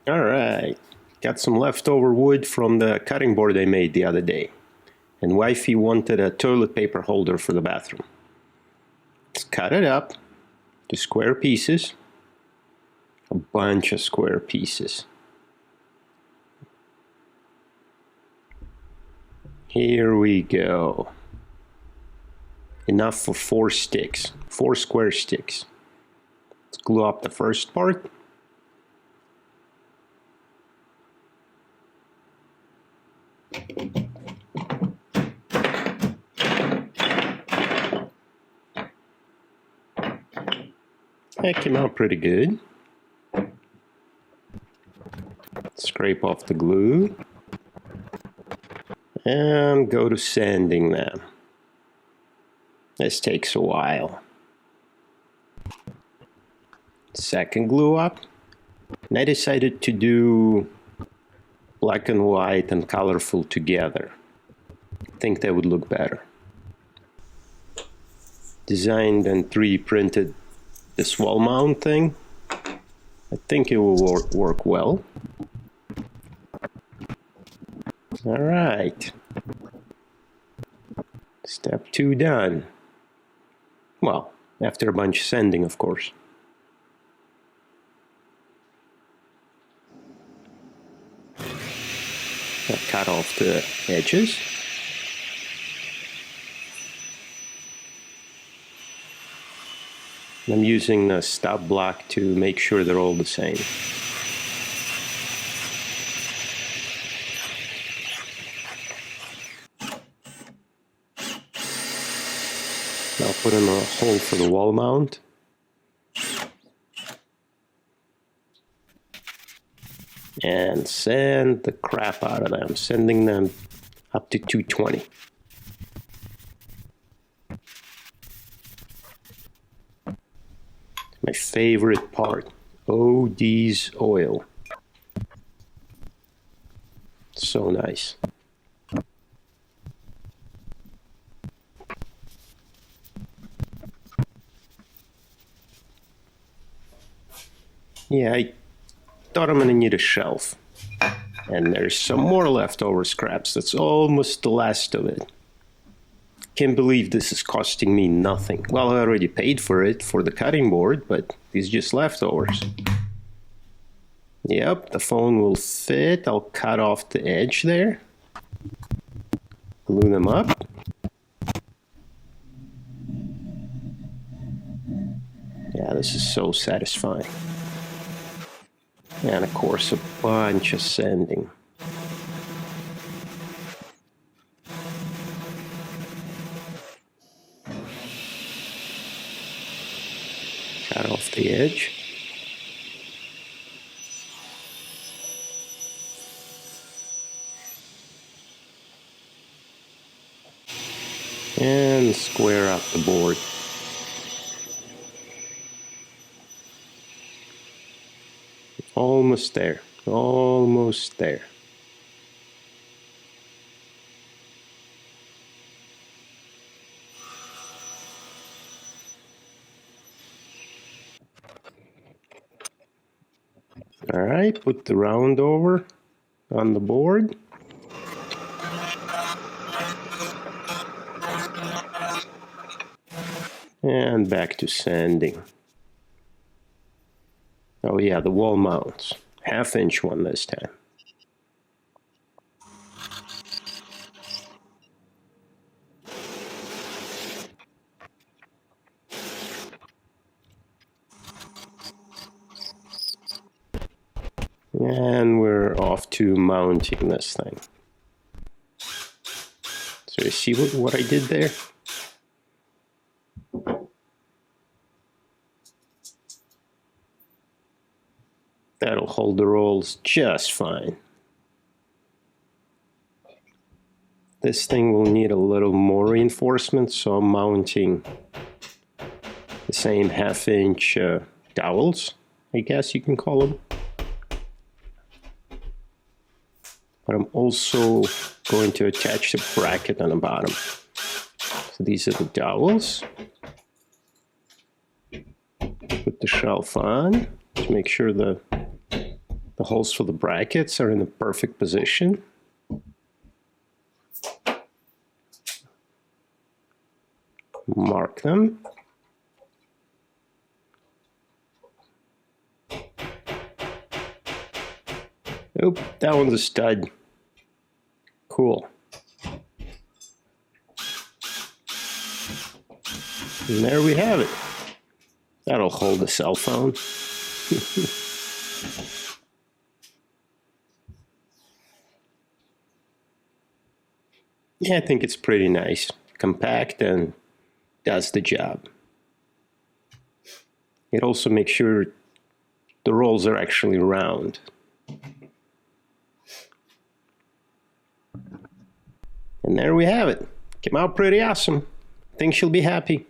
All right, got some leftover wood from the cutting board I made the other day. And wifey wanted a toilet paper holder for the bathroom. Let's cut it up to square pieces, a bunch of square pieces. Here we go. Enough for 4 sticks, 4 square sticks. Let's glue up the first part. That came out pretty good. Scrape off the glue and go to sanding them. This takes a while. Second glue up, and I decided to do black and white and colorful together. I think that would look better. Designed and 3D printed this wall mount thing. I think it will work well. All right. Step 2 done. Well, after a bunch of sanding, of course. I'll cut off the edges. I'm using the stop block to make sure they're all the same. I'll put in a hole for the wall mount. And sand the crap out of them, sending them up to 220. My favorite part, Odie's oil. So nice. Yeah, I thought I'm gonna need a shelf. And there's some more leftover scraps. That's almost the last of it. Can't believe this is costing me nothing. Well, I already paid for it for the cutting board, but these just leftovers. Yep, the phone will fit. I'll cut off the edge there. Glue them up. Yeah, this is so satisfying. And of course, a bunch of sanding. Cut off the edge. And square up the board. Almost there, almost there. All right, put the round over on the board. And back to sanding. Oh yeah, the wall mounts. 1/2-inch one this time. And we're off to mounting this thing. So you see what I did there? That'll hold the rolls just fine. This thing will need a little more reinforcement, so I'm mounting the same 1/2-inch dowels, I guess you can call them. But I'm also going to attach a bracket on the bottom. So these are the dowels. Put the shelf on to make sure the The holes for the brackets are in the perfect position. Mark them. Oop, that one's a stud. Cool. And there we have it. That'll hold a cell phone. Yeah, I think it's pretty nice. Compact and does the job. It also makes sure the rolls are actually round. And there we have it. Came out pretty awesome. I think she'll be happy.